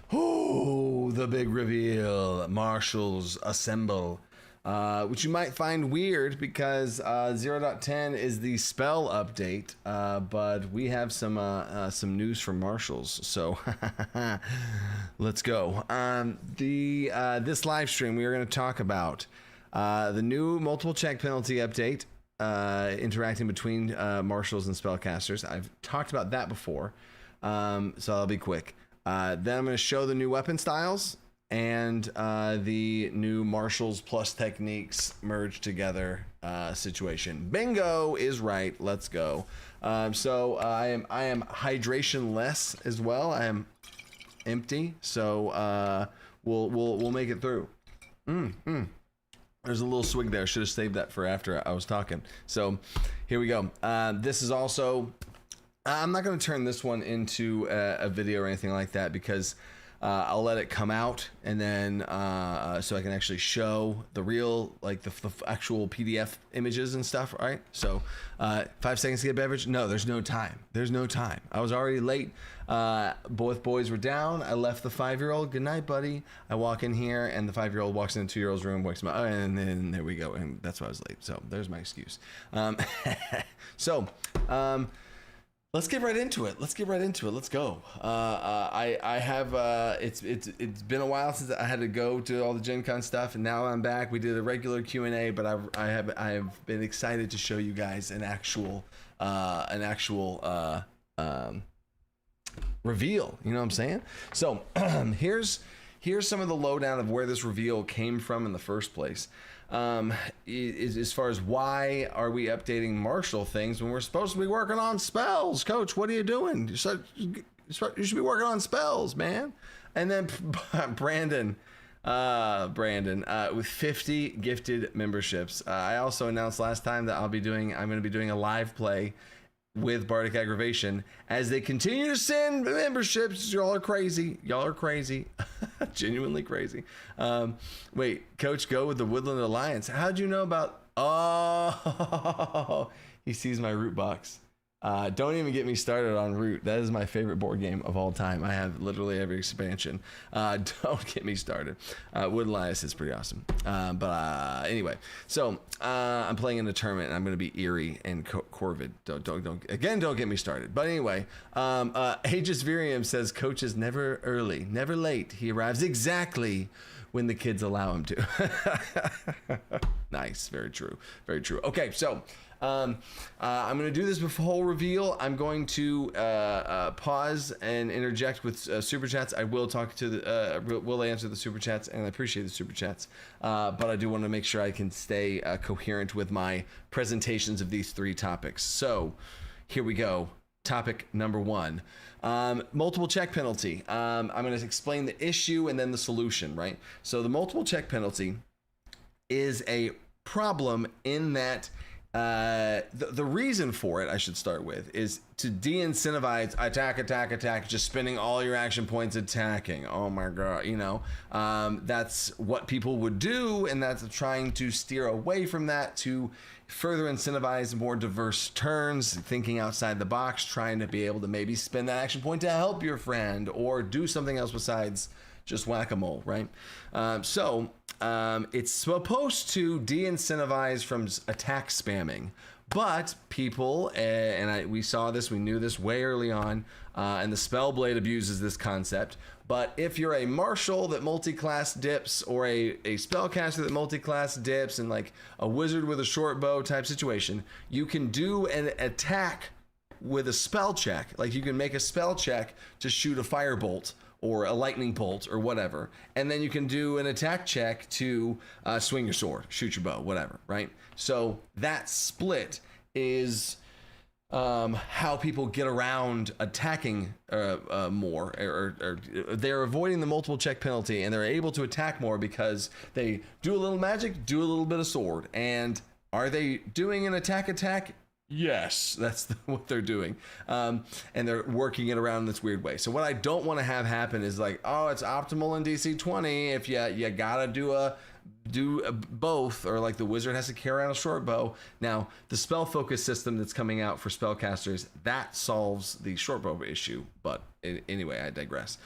Oh, the big reveal. Marshals assemble. Which you might find weird because 0.10 is the spell update, but we have some news from Marshals. So let's go. This live stream we are going to talk about the new multiple check penalty update, interacting between Marshals and spellcasters. I've talked about that before, so I'll be quick. Then I'm going to show the new weapon styles and the new Marshals plus techniques merged together situation. Bingo is right. Let's go. So I am hydration less as well. I am empty. So we'll make it through. There's a little swig there. Should have saved that for after I was talking. So here we go. This is also. I'm not going to turn this one into a video or anything like that because I'll let it come out and then so I can actually show the real, like the actual PDF images and stuff, right? So 5 seconds to get a beverage. No, there's no time. There's no time. I was already late. Both boys were down. I left the 5-year-old. Good night, buddy. I walk in here and the 5-year-old walks in the 2-year-old's room, wakes him up, and then there we go. And that's why I was late. So there's my excuse. Let's get right into it. Let's go. I have it's been a while since I had to go to all the Gen Con stuff, and now I'm back. We did a regular Q&A, but I have been excited to show you guys an actual reveal. You know what I'm saying? So here's some of the lowdown of where this reveal came from in the first place. As far as why are we updating Marshal things when we're supposed to be working on spells? Coach, what are you doing? You should be working on spells, man. And then Brandon with 50 gifted memberships. I also announced last time that I'm going to be doing a live play with Bardic Aggravation as they continue to send memberships. Y'all are crazy. Genuinely crazy. Wait, Coach, go with the Woodland Alliance. How'd you know about? Oh, he sees my Root box. Don't even get me started on Root. That is my favorite board game of all time. I have literally every expansion. Don't get me started. Woodland Alliance is pretty awesome. Anyway, so I'm playing in a tournament and I'm going to be Eerie and Corvid. Don't get me started. But anyway, Aegis Virium says Coach is never early, never late. He arrives exactly when the kids allow him to. Nice. Very true. Very true. Okay, so I'm going to do this before reveal. I'm going to pause and interject with super chats. I will talk to the will answer the super chats, and I appreciate the super chats. But I do want to make sure I can stay coherent with my presentations of these 3 topics. So here we go. Topic number 1, multiple check penalty. I'm going to explain the issue and then the solution, right? So the multiple check penalty is a problem in that the reason for it, I should start with, is to de-incentivize attack, just spending all your action points attacking. Oh my god, that's what people would do, and that's trying to steer away from that to further incentivize more diverse turns, thinking outside the box, trying to be able to maybe spend that action point to help your friend or do something else besides just whack-a-mole, right? It's supposed to de-incentivize from attack spamming, but people, we saw this, we knew this way early on, and the Spellblade abuses this concept. But if you're a Marshal that multi-class dips, or a spellcaster that multi-class dips, and like a wizard with a short bow type situation, you can do an attack with a spell check. Like you can make a spell check to shoot a firebolt or a lightning bolt or whatever, and then you can do an attack check to swing your sword, shoot your bow, whatever, right? So that split is how people get around attacking more, or they're avoiding the multiple check penalty, and they're able to attack more because they do a little magic, do a little bit of sword. And are they doing an attack? Yes, that's what they're doing. And they're working it around in this weird way. So what I don't want to have happen is like, oh, it's optimal in DC20 if you gotta do a do both, or like the wizard has to carry around a short bow. Now, the spell focus system that's coming out for spellcasters, that solves the short bow issue. But anyway, I digress.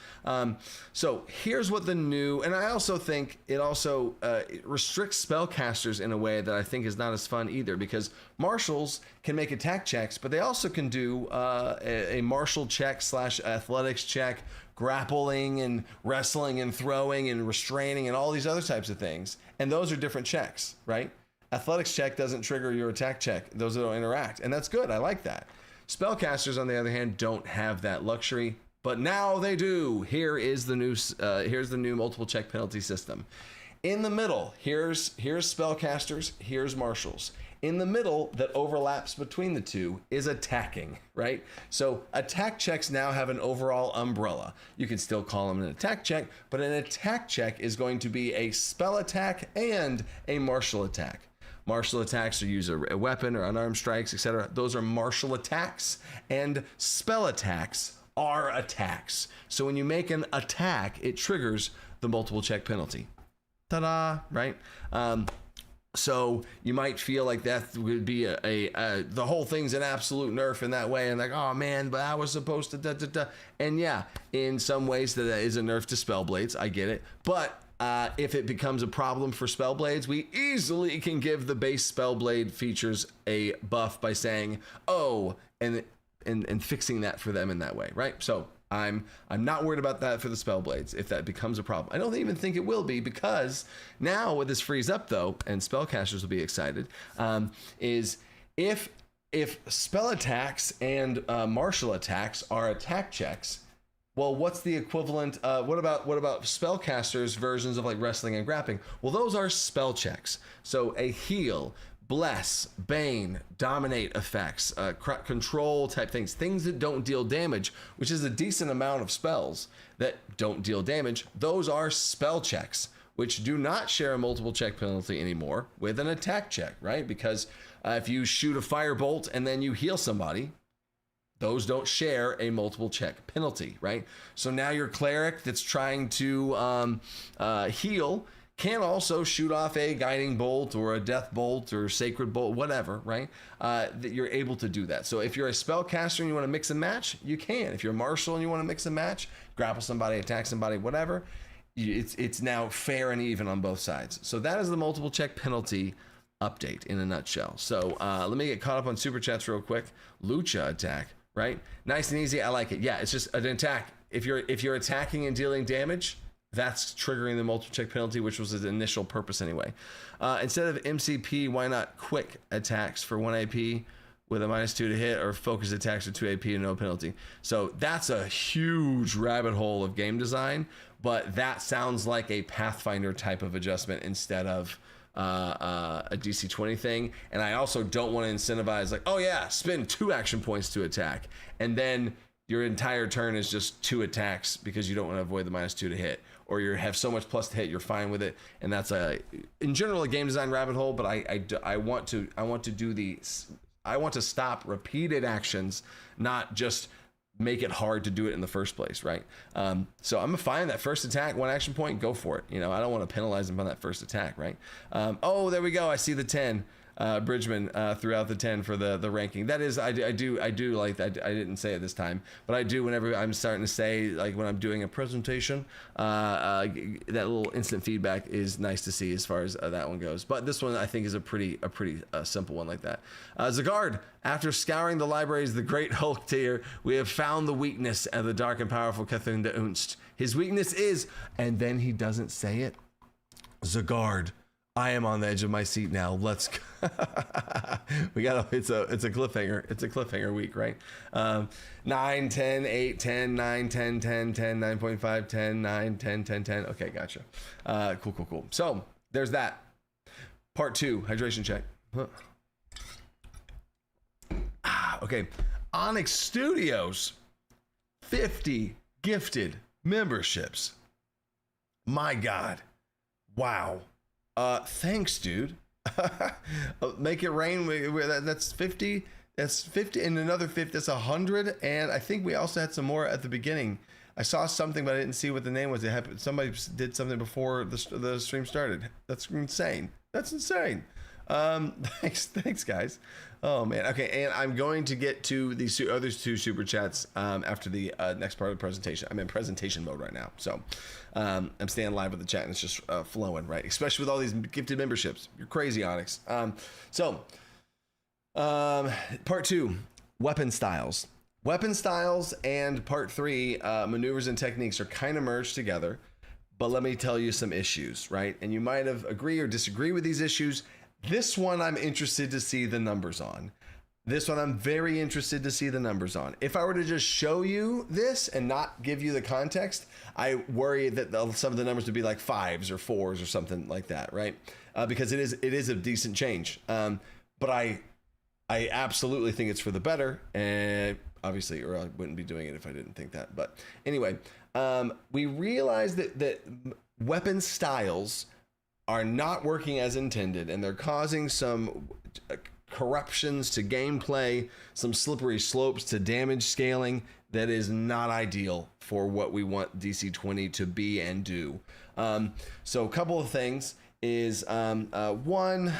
So here's what the new, and I also think it also it restricts spellcasters in a way that I think is not as fun either, because marshals can make attack checks, but they also can do a martial check / athletics check, grappling and wrestling and throwing and restraining and all these other types of things. And those are different checks, right? Athletics check doesn't trigger your attack check. Those don't interact. And that's good. I like that. Spellcasters, on the other hand, don't have that luxury, but now they do. Here's the new multiple check penalty system. In the middle, here's spellcasters, here's marshals. In the middle, that overlaps between the two, is attacking, right? So attack checks now have an overall umbrella. You can still call them an attack check, but an attack check is going to be a spell attack and a martial attack. Martial attacks are use a weapon or unarmed strikes, etc. Those are martial attacks, and spell attacks are attacks. So when you make an attack, it triggers the multiple check penalty. Ta-da, right? So you might feel like that would be the whole thing's an absolute nerf in that way, and like, oh man, but I was supposed to da da da. And yeah, in some ways that is a nerf to Spellblades. I get it, but if it becomes a problem for Spellblades, we easily can give the base Spellblade features a buff by saying, oh, and fixing that for them in that way, right? So I'm not worried about that for the Spellblades if that becomes a problem. I don't even think it will be, because now what this frees up though, and spellcasters will be excited, is if spell attacks and martial attacks are attack checks, well, what's the equivalent? What about spellcasters versions of like wrestling and grappling? Well, those are spell checks. So a heal, bless, bane, dominate effects, control type things that don't deal damage, which is a decent amount of spells that don't deal damage. Those are spell checks, which do not share a multiple check penalty anymore with an attack check, right? Because if you shoot a firebolt and then you heal somebody, those don't share a multiple check penalty, right? So now your cleric that's trying to heal can also shoot off a guiding bolt or a death bolt or sacred bolt, whatever, right? That you're able to do that. So if you're a spellcaster and you want to mix and match, you can. If you're a marshal and you want to mix and match, grapple somebody, attack somebody, whatever, it's now fair and even on both sides. So that is the multiple check penalty update in a nutshell. So let me get caught up on super chats real quick. Lucha attack, right? Nice and easy. I like it. Yeah, it's just an attack. If you're attacking and dealing damage, that's triggering the multiple check penalty, which was its initial purpose anyway. Instead of MCP, why not quick attacks for 1 AP with a -2 to hit, or focus attacks for 2 AP and no penalty? So that's a huge rabbit hole of game design, but that sounds like a Pathfinder type of adjustment instead of a DC20 thing. And I also don't want to incentivize like, oh yeah, spend 2 action points to attack, and then your entire turn is just 2 attacks because you don't want to avoid the -2 to hit, or you have so much plus to hit, you're fine with it. And that's in general a game design rabbit hole. But I want to stop repeated actions, not just make it hard to do it in the first place, right? So I'm fine that first attack, 1 action point, go for it. You know, I don't want to penalize them on that first attack, right? Oh, there we go. I see the 10. Bridgman throughout the 10 for the ranking. That is, I do like that. I didn't say it this time, but I do whenever I'm starting to say, like when I'm doing a presentation, that little instant feedback is nice to see as far as that one goes. But this one I think is a pretty simple one like that. Zagard, after scouring the libraries of the Great Hulk tier, we have found the weakness of the dark and powerful Cthulhu de Unst. His weakness is, and then he doesn't say it. Zagard, I am on the edge of my seat now. Let's go. It's a cliffhanger. It's a cliffhanger week, right? 9, 10, 8, 10, 9, 10, 10, 10, 9.5, 10, 9, 10, 10, 10. Okay, gotcha. Cool. So there's that. Part 2, hydration check. Okay. Onyx Studios, 50 gifted memberships. My God. Wow. Thanks, dude. Make it rain. That's 50. That's 50 and another 50. That's 100. And I think we also had some more at the beginning. I saw something, but I didn't see what the name was. It happened. Somebody did something before the stream started. That's insane. That's insane. Thanks, guys. Oh man. Okay, and I'm going to get to the other two super chats after the next part of the presentation. I'm in presentation mode right now, so I'm staying live with the chat, and it's just flowing, right? Especially with all these gifted memberships. You're crazy, Onyx. Part 2, weapon styles. Weapon styles and part 3, maneuvers and techniques, are kind of merged together. But let me tell you some issues, right? And you might have agree or disagree with these issues. This one I'm interested to see the numbers on. This one I'm very interested to see the numbers on. If I were to just show you this and not give you the context, I worry that some of the numbers would be like 5s or 4s or something like that, right? Because it is a decent change. But I absolutely think it's for the better, and obviously, or I wouldn't be doing it if I didn't think that. But anyway, we realize that weapon styles are not working as intended, and they're causing some corruptions to gameplay, some slippery slopes to damage scaling that is not ideal for what we want DC20 to be and do. So a couple of things is one,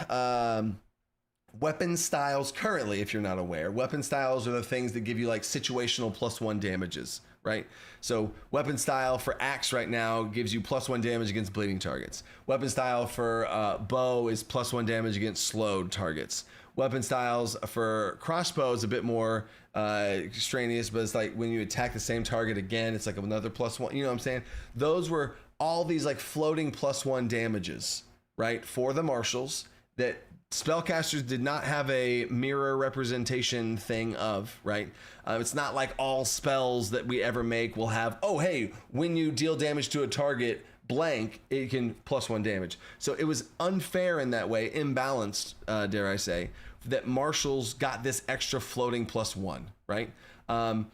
weapon styles currently, if you're not aware, weapon styles are the things that give you like situational +1 damages, right? So weapon style for axe right now gives you +1 damage against bleeding targets. Weapon style for bow is +1 damage against slowed targets. Weapon styles for crossbow is a bit more extraneous, but it's like when you attack the same target again, it's like another +1. You know what I'm saying? Those were all these like floating +1 damages, right? For the marshals that spellcasters did not have a mirror representation thing of, right? It's not like all spells that we ever make will have, oh, hey, when you deal damage to a target blank, it can +1 damage. So it was unfair in that way, imbalanced, dare I say, that marshals got this extra floating +1, right? And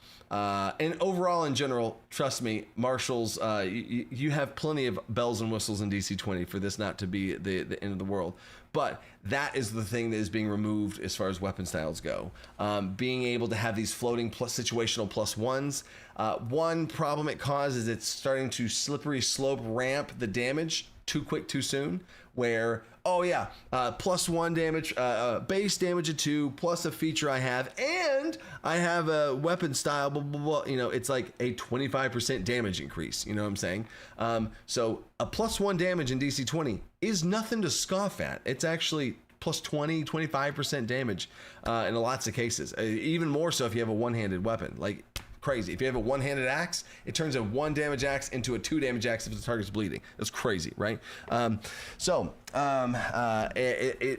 overall, in general, trust me, marshals, you have plenty of bells and whistles in DC20 for this not to be the end of the world. But that is the thing that is being removed as far as weapon styles go. Being able to have these floating situational +1s. One problem it causes, it's starting to slippery slope ramp the damage too quick, too soon, where, oh yeah, +1 damage, base damage of 2, plus a feature I have, and I have a weapon style, blah, blah, blah. You know, it's like a 25% damage increase, you know what I'm saying? So a +1 damage in DC20 is nothing to scoff at. It's actually +20, 25% damage in lots of cases. Even more so if you have a one-handed weapon, like crazy. If you have a one-handed axe, it turns a 1 damage axe into a 2 damage axe if the target's bleeding. That's crazy, right? It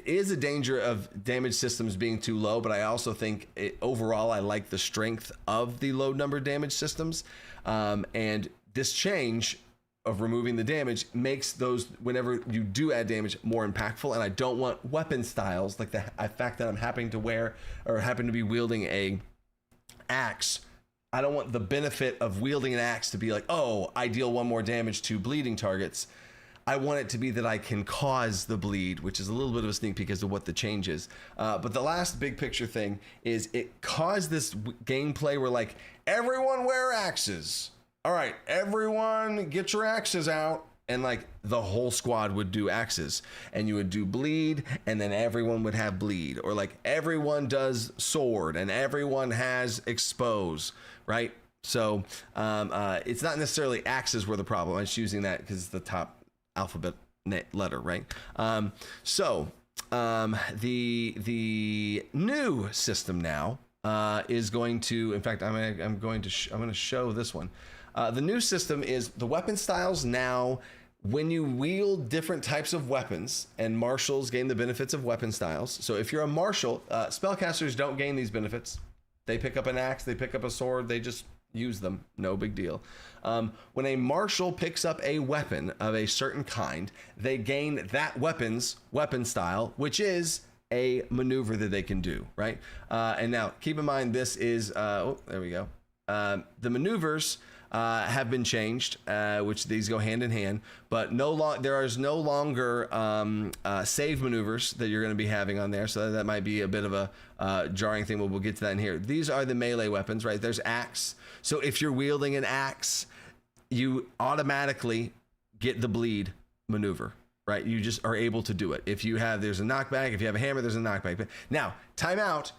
is a danger of damage systems being too low, but I also think overall I like the strength of the low number damage systems. And this change of removing the damage makes those, whenever you do add damage, more impactful. And I don't want weapon styles like the fact that I'm happening to wear or happen to be wielding a axe. I don't want the benefit of wielding an axe to be like, oh, I deal 1 more damage to bleeding targets. I want it to be that I can cause the bleed, which is a little bit of a sneak peek as to what the change is. But the last big picture thing is it caused this gameplay where like, everyone wear axes. All right, everyone get your axes out. And like the whole squad would do axes, and you would do bleed, and then everyone would have bleed, or like everyone does sword and everyone has expose, right? So it's not necessarily axes were the problem. I'm just using that because it's the top alphabet letter, right? The new system now is going to, in fact, I'm going to show this one. The new system is the weapon styles now. When you wield different types of weapons, and marshals gain the benefits of weapon styles. So if you're a marshal, spellcasters don't gain these benefits. They pick up an axe, they pick up a sword, they just use them. No big deal. When a marshal picks up a weapon of a certain kind, they gain that weapon's weapon style, which is a maneuver that they can do, right? And now keep in mind, this is, there we go. The maneuvers have been changed, which these go hand in hand. But there is no longer save maneuvers that you're going to be having on there. So that might be a bit of a jarring thing. We'll get to that in here. These are the melee weapons, right? There's axe. So if you're wielding an axe, you automatically get the bleed maneuver, right? You just are able to do it. If you have, there's a knockback. If you have a hammer, there's a knockback. Now, time out.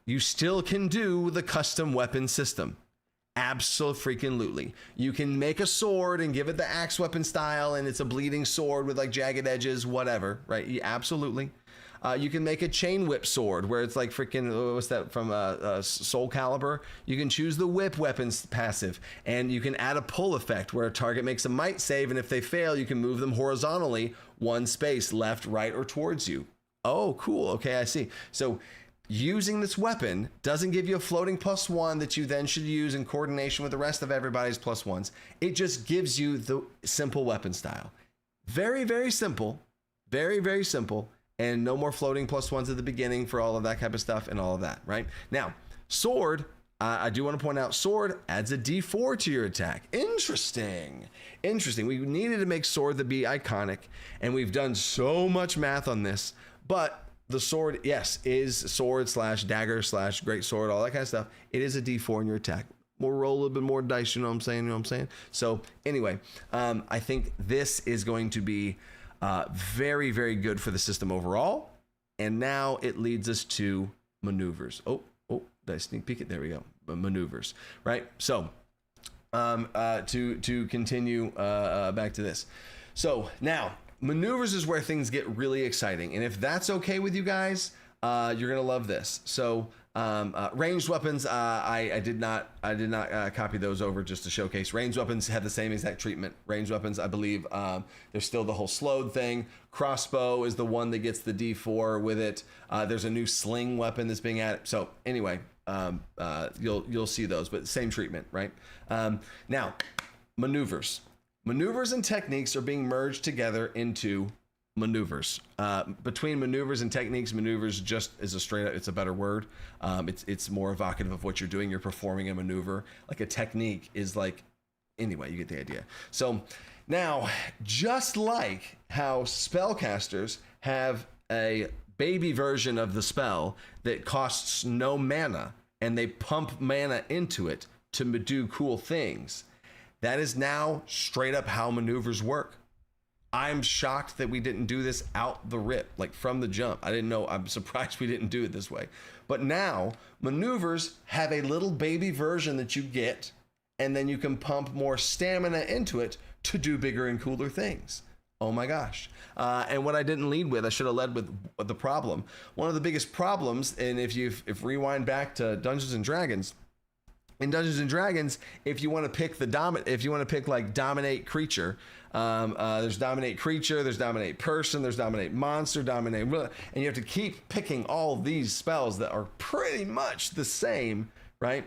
You still can do the custom weapon system. Absolutely. You can make a sword and give it the axe weapon style, and it's a bleeding sword with like jagged edges, whatever, right? Absolutely. You can make a chain whip sword where it's like freaking, what's that from Soul Calibur? You can choose the whip weapons passive, and you can add a pull effect where a target makes a might save, and if they fail, you can move them horizontally one space, left, right, or towards you. Oh, cool. Okay, I see. So using this weapon doesn't give you a floating +1 that you then should use in coordination with the rest of everybody's +1s. It just gives you the simple weapon style. Very, very simple. Very, very simple. And no more floating +1s at the beginning for all of that type of stuff and all of that, right? Now, sword, I do want to point out, sword adds a D4 to your attack. Interesting. We needed to make sword to be iconic, and we've done so much math on this, but the sword, yes, is sword / dagger / great sword, all that kind of stuff. It is a D4 in your attack. We'll roll a little bit more dice, you know what I'm saying? So anyway, I think this is going to be very, very good for the system overall. And now it leads us to maneuvers. Oh, did I sneak peek it? There we go. Maneuvers, right? So to continue back to this. So now, maneuvers is where things get really exciting, and if that's okay with you guys, you're gonna love this. So ranged weapons, I did not copy those over just to showcase. Ranged weapons have the same exact treatment. Ranged weapons, I believe, there's still the whole slowed thing. Crossbow is the one that gets the D4 with it. There's a new sling weapon that's being added. So anyway, you'll see those, but same treatment, right? Now, maneuvers. Maneuvers and techniques are being merged together into maneuvers. Between maneuvers and techniques, maneuvers just is a straight up, it's a better word. It's more evocative of what you're doing. You're performing a maneuver. Like a technique is like, anyway, you get the idea. So now, just like how spellcasters have a baby version of the spell that costs no mana, and they pump mana into it to do cool things, that is now straight up how maneuvers work. I'm shocked that we didn't do this out the rip, like from the jump. I didn't know. I'm surprised we didn't do it this way. But now maneuvers have a little baby version that you get, and then you can pump more stamina into it to do bigger and cooler things. Oh my gosh. And what I didn't lead with, I should have led with the problem. One of the biggest problems, and if rewind back to Dungeons and Dragons, in Dungeons and Dragons, if you want to pick like dominate creature, there's dominate creature, there's dominate person, there's dominate monster, dominate, and you have to keep picking all these spells that are pretty much the same, right?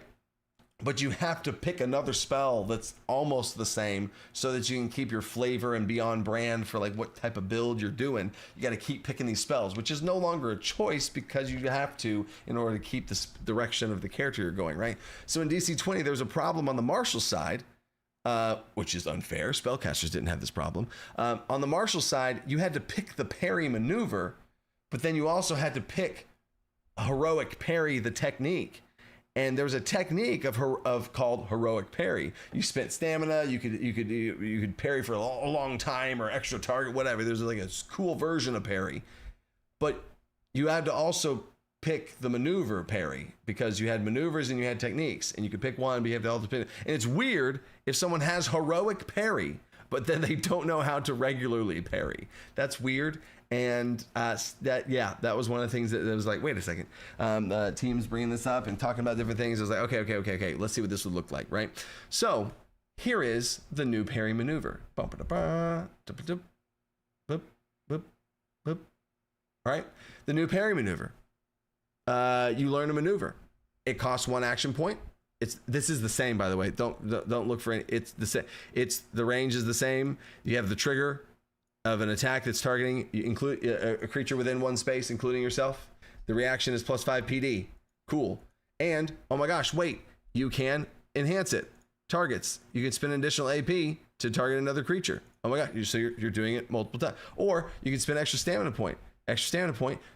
But you have to pick another spell that's almost the same so that you can keep your flavor and be on brand for like what type of build you're doing. You got to keep picking these spells, which is no longer a choice because you have to in order to keep this direction of the character you're going, right? So in DC20, there's a problem on the martial side, which is unfair. Spellcasters didn't have this problem. On the martial side, you had to pick the parry maneuver, but then you also had to pick heroic parry, the technique. And there was a technique of called heroic parry. You spent stamina. You could parry for a long time or extra target, whatever. There's like a cool version of parry, but you had to also pick the maneuver parry because you had maneuvers and you had techniques, and you could pick one, but you have to also pick. And it's weird if someone has heroic parry, but then they don't know how to regularly parry. That's weird. And that was one of the things that was like, wait a second. Teams bringing this up and talking about different things. I was like, okay. Let's see what this would look like, right? So here is the new parry maneuver. All right, the new parry maneuver. You learn a maneuver. It costs 1 action point. This is the same, by the way. Don't look for any. It's the same. The range is the same. You have the trigger of an attack that's targeting, you include a creature within one space, including yourself. The reaction is +5 PD. Cool. And, oh my gosh, wait, you can enhance it. Targets. You can spend an additional AP to target another creature. Oh my god! So you're doing it multiple times. Or you can spend extra stamina point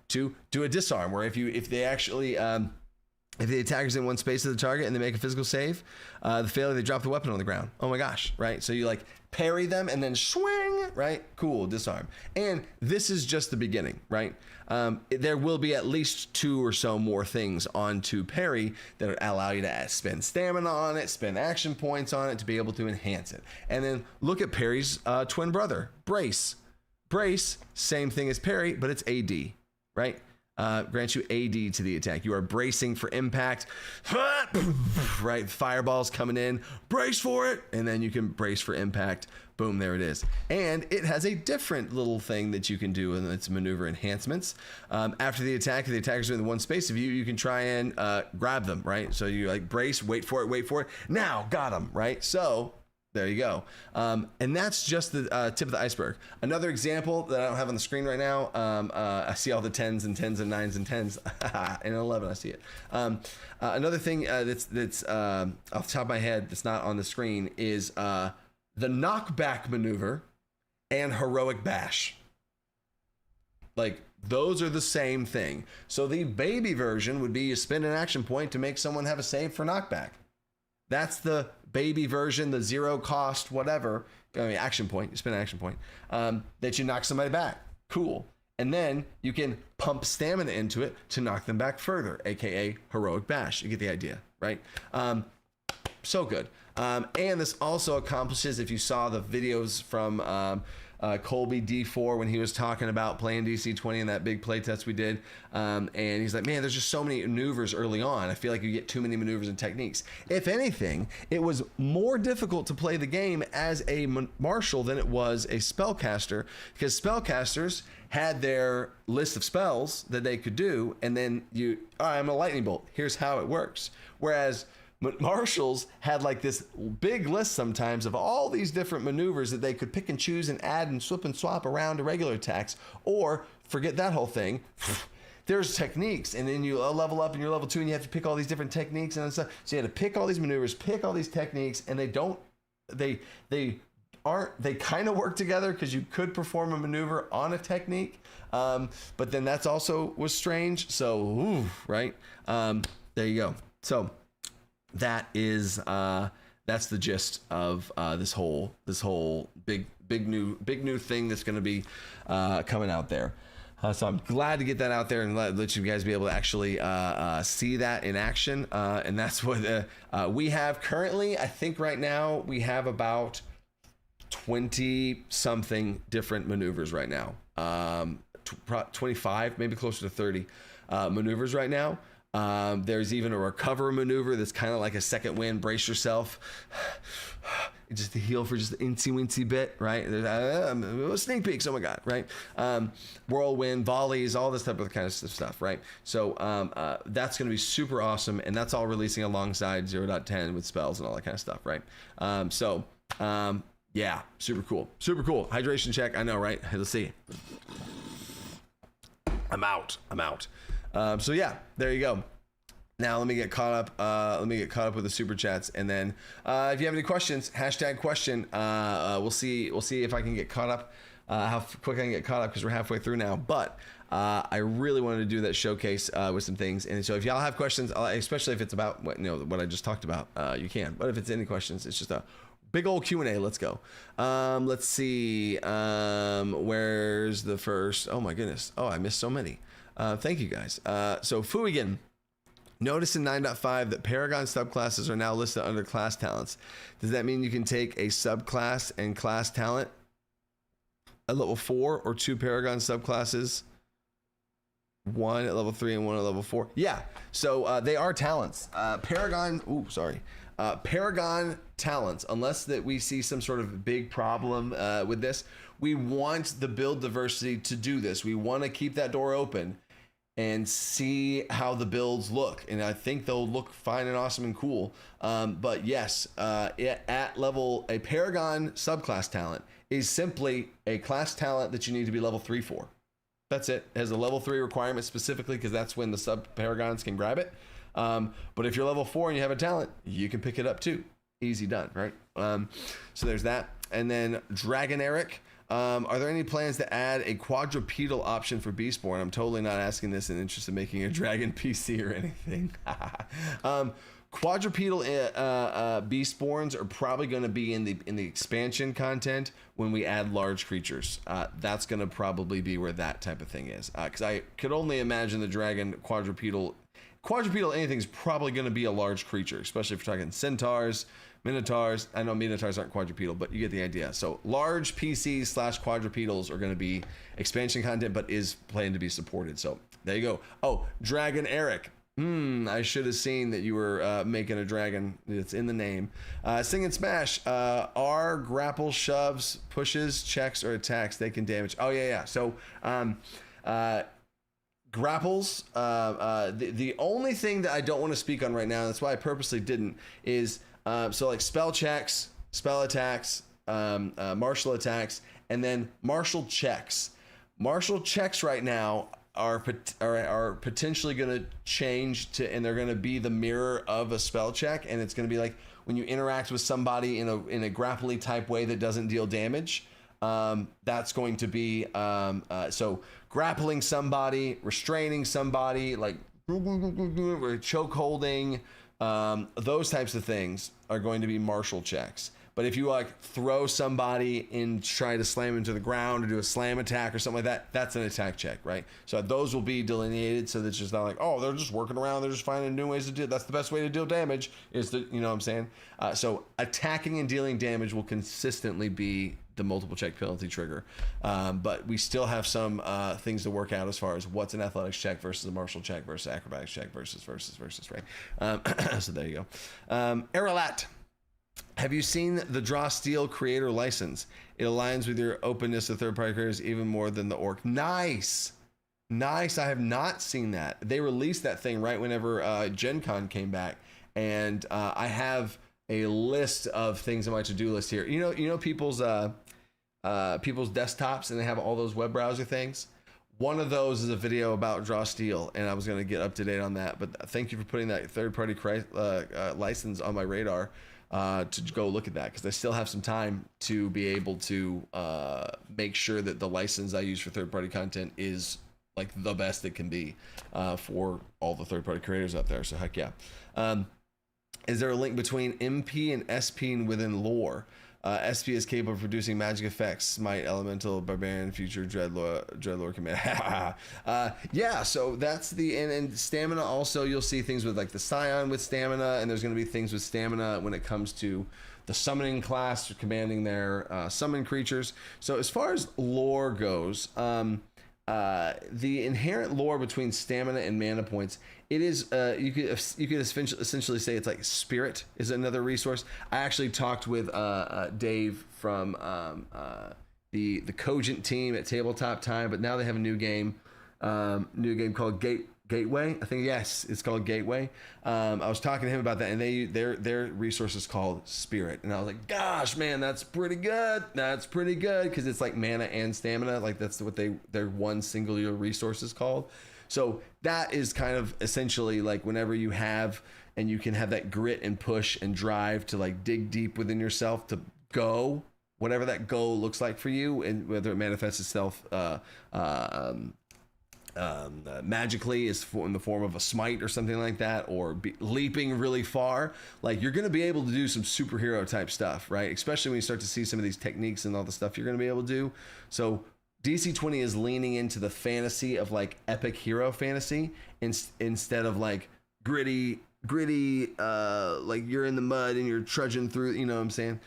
to do a disarm, where if they actually if the attacker's in one space of the target and they make a physical save, the failure, they drop the weapon on the ground. Oh my gosh, right? So you like parry them and then swing, right? Cool, disarm. And this is just the beginning, right? There will be at least 2 or so more things onto parry that allow you to spend stamina on it, spend action points on it to be able to enhance it. And then look at parry's twin brother, brace. Brace, same thing as parry, but it's AD, right? Grants you AD to the attack. You are bracing for impact, right? Fireballs coming in, brace for it, and then you can brace for impact. Boom, there it is. And it has a different little thing that you can do in its maneuver enhancements. After the attack, if the attacker's in one space of you, you can try and grab them, right? So you like brace, wait for it. Now, got them, right? So there you go. And that's just the tip of the iceberg. Another example that I don't have on the screen right now, I see all the 10s and 10s and 9s and 10s and 11, I see it. Another thing that's off the top of my head that's not on the screen is the knockback maneuver and heroic bash. Like, those are the same thing. So the baby version would be you spend an action point to make someone have a save for knockback. That's the baby version, the 0 cost, whatever. I mean, action point. You spend an action point that you knock somebody back. Cool. And then you can pump stamina into it to knock them back further, aka heroic bash. You get the idea, right? So good. And this also accomplishes, if you saw the videos from Colby D4 when he was talking about playing DC20 in that big playtest we did, and he's like, man, there's just so many maneuvers early on. I feel like you get too many maneuvers and techniques. If anything, it was more difficult to play the game as a marshal than it was a spellcaster, because spellcasters had their list of spells that they could do, and then I'm a lightning bolt. Here's how it works. Whereas marshals had like this big list sometimes of all these different maneuvers that they could pick and choose and add and swip and swap around to regular attacks, or forget that whole thing. There's techniques, and then you level up and you're level 2 and you have to pick all these different techniques and stuff. So you had to pick all these maneuvers, pick all these techniques, and they kind of work together, because you could perform a maneuver on a technique, but then that's also was strange. So, right? There you go. So that is that's the gist of this whole big new thing that's going to be coming out there. So I'm glad to get that out there and let you guys be able to actually see that in action. And that's what we have currently. I think right now we have about 20 something different maneuvers right now. 25, maybe closer to 30 maneuvers right now. There's even a recover maneuver that's kind of like a second wind, brace yourself, just to heal for just the incy-wincy bit, right? There's sneak peeks, oh my god, right? Whirlwind, volleys, all this type of kind of stuff, right? So that's going to be super awesome, and that's all releasing alongside 0.10 with spells and all that kind of stuff, right? Yeah, super cool. Hydration check, I know, right? Let's see. I'm out. So yeah, there you go. Now let me get caught up with the super chats, and then if you have any questions, #question. We'll see if I can get caught up, how quick I can get caught up, because we're halfway through now. But I really wanted to do that showcase with some things, and so if y'all have questions, especially if it's about what I just talked about, you can. But if it's any questions, it's just a big old Q&A. Let's go. Let's see. Where's the first? Oh my goodness. Oh, I missed so many. Thank you guys. So Fuigan, notice in 9.5 that Paragon subclasses are now listed under class talents. Does that mean you can take a subclass and class talent at level 4, or 2 Paragon subclasses, 1 at level 3 and 1 at level 4? Yeah. So they are talents. Paragon talents, unless that we see some sort of big problem with this, we want the build diversity to do this. We want to keep that door open and see how the builds look, and I think they'll look fine and awesome and cool. But yes, at level, a Paragon subclass talent is simply a class talent that you need to be level 3 for. That's it. It has a level 3 requirement specifically, because that's when the sub Paragons can grab it. But if you're level 4 and you have a talent, you can pick it up too. Easy done, right? So there's that. And then Dragon Eric. Are there any plans to add a quadrupedal option for Beastborn? I'm totally not asking this in interest of making a Dragon PC or anything. Quadrupedal Beastborns are probably going to be in the expansion content when we add large creatures. That's going to probably be where that type of thing is. Because I could only imagine the Dragon quadrupedal anything is probably going to be a large creature, especially if you're talking centaurs, minotaurs. I know minotaurs aren't quadrupedal, but you get the idea. So large PCs / quadrupedals are going to be expansion content, but is planned to be supported. So there you go. Oh, Dragon Eric. I should have seen that you were making a dragon. It's in the name. Sing and Smash. R grapple, shoves, pushes, checks, or attacks they can damage. Oh yeah. So grapples. The only thing that I don't want to speak on right now, that's why I purposely didn't, is so like spell checks, spell attacks, martial attacks, and then martial checks. Martial checks right now are potentially going to change to, and they're going to be the mirror of a spell check, and it's going to be like when you interact with somebody in a grapply type way that doesn't deal damage. That's going to be so grappling somebody, restraining somebody, like choke holding, those types of things are going to be martial checks. But if you like throw somebody and try to slam into the ground or do a slam attack or something like that, that's an attack check, right? So those will be delineated so that it's just not like, oh, they're just working around, they're just finding new ways to do it. That's the best way to deal damage is to, you know what I'm saying? So attacking and dealing damage will consistently be the multiple check penalty trigger. But we still have some things to work out as far as what's an athletics check versus a martial check versus acrobatics check versus, right? So there you go. Aralat. Have you seen the Draw Steel creator license? It aligns with your openness to third-party creators even more than the orc. Nice. I have not seen that. They released that thing right whenever Gen Con came back, and I have a list of things on my to-do list here. You know people's desktops, and they have all those web browser things. One of those is a video about Draw Steel, and I was going to get up to date on that. But thank you for putting that third-party license on my radar. To go look at that, because I still have some time to be able to make sure that the license I use for third-party content is like the best it can be for all the third-party creators out there. So heck yeah. Is there a link between MP and SP within lore? SP is capable of producing magic effects, smite, elemental, barbarian, future, dreadlord command. Yeah, so that's and stamina also, you'll see things with like the Scion with stamina, and there's going to be things with stamina when it comes to the summoning class, commanding their summon creatures. So as far as lore goes, the inherent lore between stamina and mana points, it is you could essentially say it's like spirit is another resource. I actually talked with Dave from the Cogent team at Tabletop Time, but now they have a new game called Gateway. I think, yes, it's called Gateway. I was talking to him about that, and their resource is called Spirit, and I was like, gosh, man, that's pretty good. Because it's like mana and stamina, like that's what their one singular resource is called. So that is kind of essentially like whenever you have, and you can have that grit and push and drive to like dig deep within yourself to go, whatever that goal looks like for you, and whether it manifests itself magically is in the form of a smite or something like that, or leaping really far, like you're going to be able to do some superhero type stuff, right? Especially when you start to see some of these techniques and all the stuff you're going to be able to do. So DC20 is leaning into the fantasy of like epic hero fantasy instead of like gritty, like you're in the mud and you're trudging through, you know what I'm saying?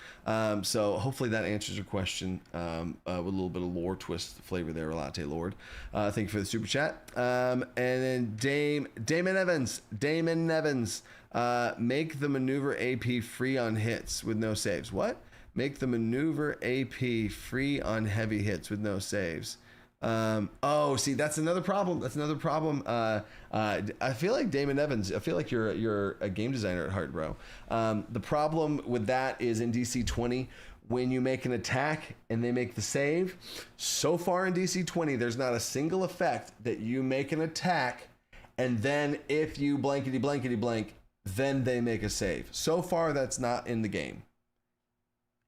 So hopefully that answers your question with a little bit of lore twist flavor there, Latte Lord. Thank you for the super chat. And then Damon Evans, make the maneuver AP free on hits with no saves. What? Make the maneuver AP free on heavy hits with no saves. See, that's another problem. I feel like Damon Evans, I feel like you're a game designer at heart, bro. The problem with that is in DC20, when you make an attack and they make the save, so far in DC20, there's not a single effect that you make an attack and then if you blankety blankety blank, then they make a save. So far, that's not in the game.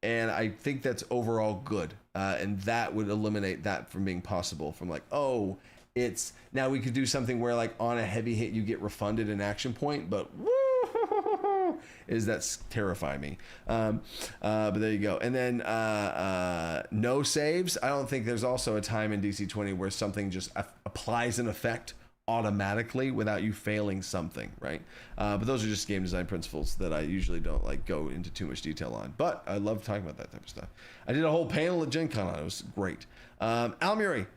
And I think that's overall good. And that would eliminate that from being possible. From like, oh, it's now we could do something where like on a heavy hit, you get refunded an action point, but woo, that's terrifying me. But there you go. And then no saves. I don't think there's also a time in DC20 where something just applies an effect automatically without you failing something, right? But those are just game design principles that I usually don't like go into too much detail on. But I love talking about that type of stuff. I did a whole panel at Gen Con on it. It was great. Amore,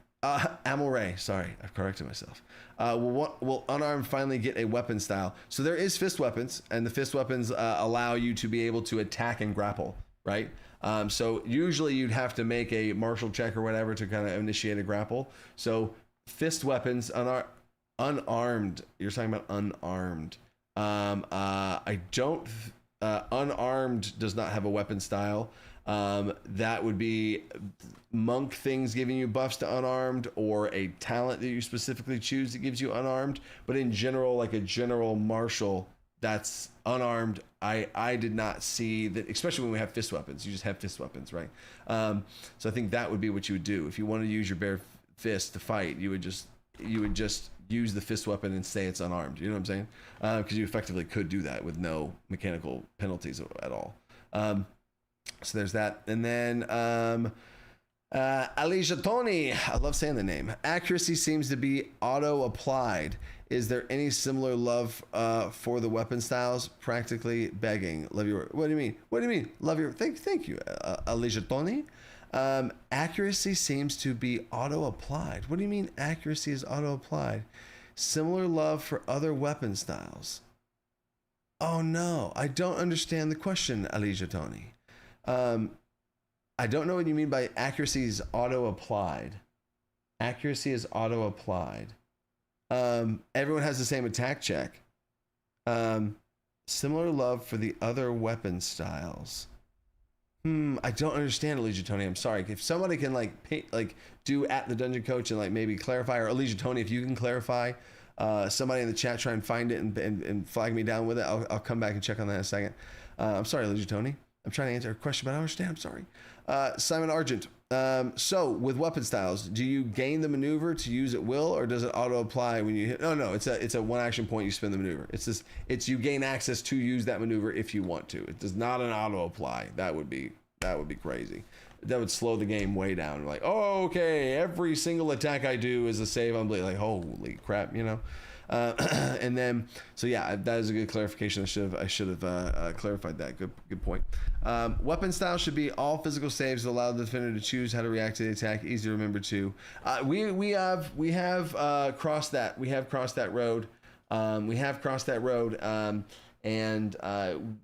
sorry, I've corrected myself. Will unarmed finally get a weapon style? So there is fist weapons, and the fist weapons allow you to be able to attack and grapple, right? So usually you'd have to make a martial check or whatever to kind of initiate a grapple. So fist weapons, unarmed. You're talking about unarmed. I don't. Unarmed does not have a weapon style. That would be monk things giving you buffs to unarmed, or a talent that you specifically choose that gives you unarmed. But in general, like a general martial, that's unarmed. I did not see that, especially when we have fist weapons. You just have fist weapons, right? So I think that would be what you would do if you want to use your bare fist to fight. You would just use the fist weapon and say it's unarmed. You know what I'm saying? Because you effectively could do that with no mechanical penalties at all. So there's that. And then Alicia Tony, I love saying the name. Accuracy seems to be auto applied. Is there any similar love for the weapon styles? Practically begging. Love your. What do you mean? What do you mean? Love your. Thank you, Alicia Tony. Accuracy seems to be auto applied. What do you mean accuracy is auto applied? Similar love for other weapon styles. Oh no, I don't understand the question, Alicia Tony. I don't know what you mean by accuracy is auto applied. Accuracy is auto applied. Everyone has the same attack check. Similar love for the other weapon styles. I don't understand, Alicia Tony. I'm sorry. If somebody can do at the Dungeon Coach and maybe clarify, or Alicia Tony, if you can clarify, somebody in the chat try and find it and flag me down with it. I'll come back and check on that in a second. I'm sorry, Alicia Tony. I'm trying to answer a question, but I don't understand. I'm sorry. Simon Argent. So with weapon styles, do you gain the maneuver to use at will, or does it auto apply when you hit? No, it's a one action point. You spin the maneuver. It's you gain access to use that maneuver if you want to. It does not an auto apply. That would be crazy. That would slow the game way down. Like, oh, okay, every single attack I do is a save on blade. Like, holy crap, you know. And then, so yeah, that is a good clarification. I should have clarified that. Good point. Weapon style should be all physical saves that allow the defender to choose how to react to the attack. Easy to remember too. We have crossed that. We have crossed that road. And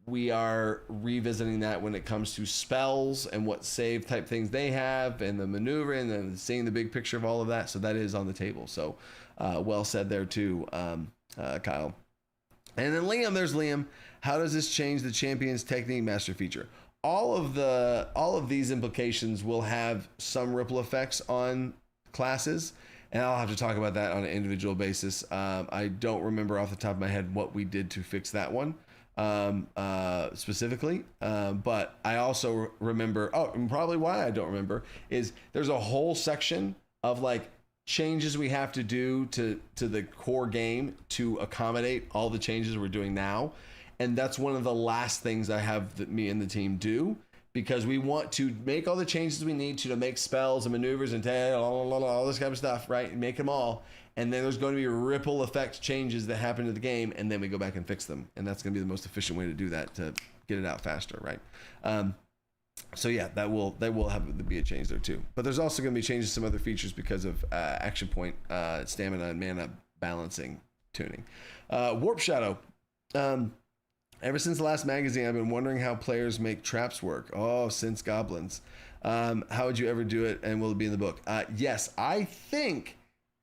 we are revisiting that when it comes to spells and what save type things they have, and the maneuvering and seeing the big picture of all of that. So that is on the table. So well said there too, Kyle. And then Liam, there's Liam. How does this change the champion's technique master feature? All of these implications will have some ripple effects on classes, and I'll have to talk about that on an individual basis. I don't remember off the top of my head what we did to fix that one specifically, but I also remember, and probably why I don't remember is there's a whole section of changes we have to do to the core game to accommodate all the changes we're doing now. And that's one of the last things I have me and the team do, because we want to make all the changes we need to make spells and maneuvers and all this kind of stuff, right? And make them all. And then there's going to be ripple effect changes that happen to the game, and then we go back and fix them. And that's going to be the most efficient way to do that, to get it out faster, right? So yeah, that will have to be a change there too. But there's also going to be changes to some other features because of action point, stamina, and mana balancing tuning. Warp Shadow. Ever since the last magazine, I've been wondering how players make traps work. Oh, since Goblins. How would you ever do it, and will it be in the book? Yes, I think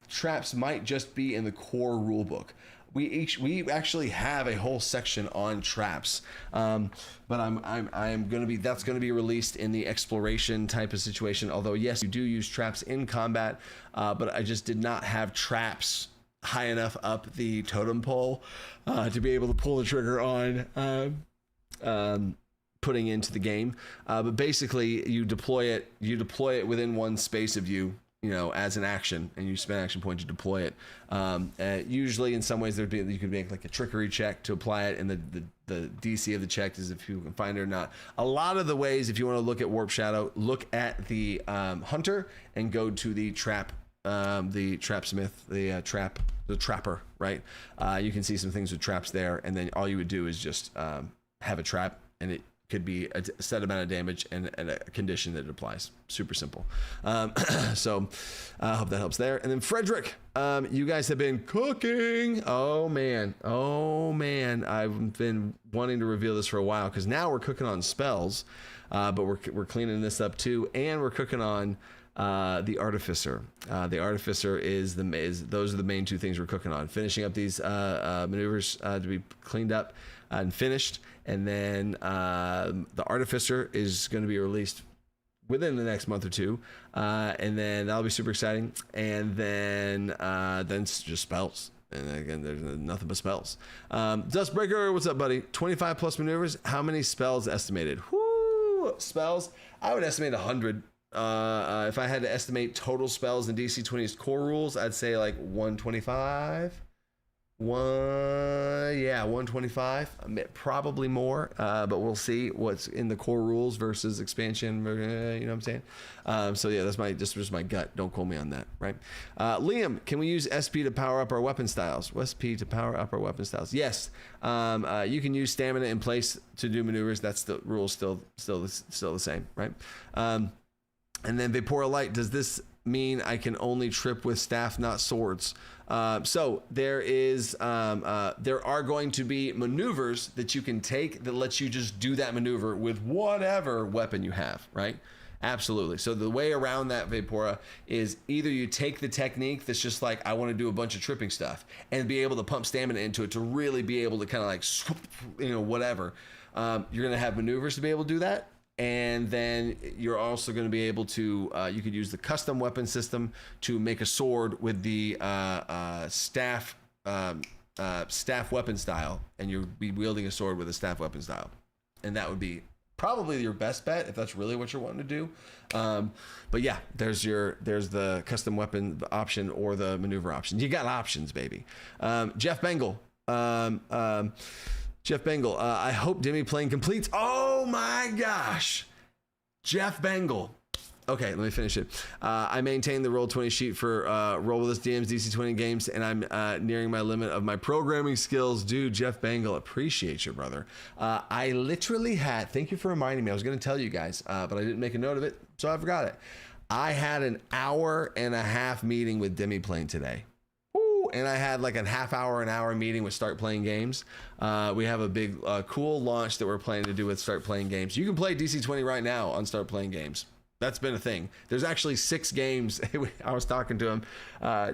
traps might just be in the core rulebook. We actually have a whole section on traps, but that's going to be released in the exploration type of situation. Although yes, you do use traps in combat, but I just did not have traps high enough up the totem pole to be able to pull the trigger on putting into the game. But basically, you deploy it within one space of you, as an action, and you spend action point to deploy it. Usually, in some ways, you could make like a trickery check to apply it, and the DC of the check is if you can find it or not. A lot of the ways, if you want to look at Warp Shadow, look at the hunter and go to the trap. The trapsmith, the trapper, right? You can see some things with traps there, and then all you would do is just have a trap, and it could be a set amount of damage and a condition that it applies. Super simple. So I hope that helps there. And then Frederick, you guys have been cooking. Oh man, I've been wanting to reveal this for a while, because now we're cooking on spells, but we're cleaning this up too, and we're cooking on the Artificer. The Artificer those are the main two things we're cooking on. Finishing up these maneuvers to be cleaned up and finished, and then the Artificer is going to be released within the next month or two, and then that'll be super exciting. And then it's just spells. And again, there's nothing but spells. Dustbreaker, what's up, buddy? 25 plus maneuvers. How many spells estimated? Whoo, spells. I would estimate 100. If I had to estimate total spells in DC20's core rules, I'd say like 125. 125, probably more, but we'll see what's in the core rules versus expansion. You know what I'm saying? So yeah, that's just my gut. Don't quote me on that, right? Liam, can we use SP to power up our weapon styles? SP to power up our weapon styles? Yes. You can use stamina in place to do maneuvers. That's the rule, still the same, right? And then Vapora Light, does this mean I can only trip with staff, not swords? So there are going to be maneuvers that you can take that lets you just do that maneuver with whatever weapon you have, right? Absolutely. So the way around that, Vapora, is either you take the technique that's just like, I want to do a bunch of tripping stuff and be able to pump stamina into it to really be able to kind of like, whatever. You're going to have maneuvers to be able to do that. And then you're also going to be able to, you could use the custom weapon system to make a sword with the staff weapon style, and you'll be wielding a sword with a staff weapon style. And that would be probably your best bet if that's really what you're wanting to do. But yeah, there's the custom weapon option or the maneuver option. You got options, baby. Jeff Bengal. Jeff Bengal, I hope Demi Plane completes. Oh my gosh. Jeff Bengal. Okay, let me finish it. I maintain the Roll20 sheet for Roll With Us DM's DC20 games, and I'm nearing my limit of my programming skills. Dude, Jeff Bengal, appreciate you, brother. I literally had, thank you for reminding me. I was going to tell you guys, but I didn't make a note of it, so I forgot it. I had an hour-and-a-half meeting with Demi Plane today. And I had like an an hour meeting with Start Playing Games. We have a big, cool launch that we're planning to do with Start Playing Games. You can play DC20 right now on Start Playing Games. That's been a thing. There's actually 6 games. I was talking to him,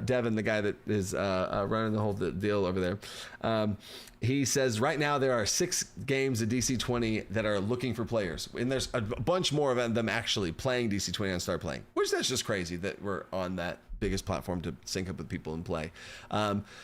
Devin, the guy that is running the whole deal over there. He says right now there are 6 games of DC20 that are looking for players. And there's a bunch more of them actually playing DC20 on Start Playing, which that's just crazy that we're on that biggest platform to sync up with people and play.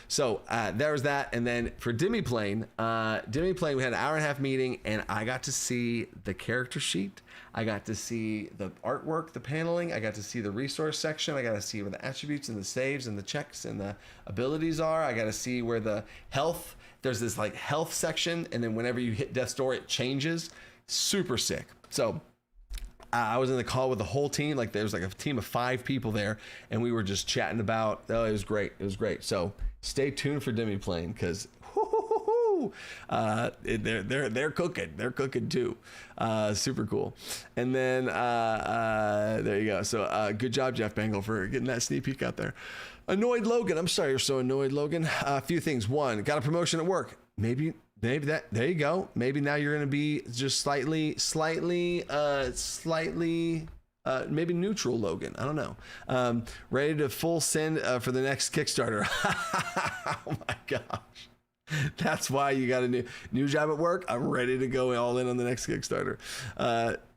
So there was that. And then for Demi Plane, we had an hour-and-a-half meeting, and I got to see the character sheet. I got to see the artwork, the paneling. I got to see the resource section. I got to see where the attributes and the saves and the checks and the abilities are. I got to see where the health, there's this like health section, and then whenever you hit death's door, it changes. Super sick. So I was in the call with the whole team. Like there was like a team of 5 people there, and we were just chatting about, it was great. It was great. So stay tuned for Demi Plane, because they're cooking. They're cooking too. Super cool. And then there you go. So good job, Jeff Bengal, for getting that sneak peek out there. Annoyed Logan. I'm sorry you're so annoyed, Logan. A few things. 1, got a promotion at work. Maybe that, there you go. Maybe now you're going to be just slightly, maybe neutral, Logan. I don't know. Ready to full send for the next Kickstarter. Oh my gosh. That's why you got a new job at work. I'm ready to go all in on the next Kickstarter.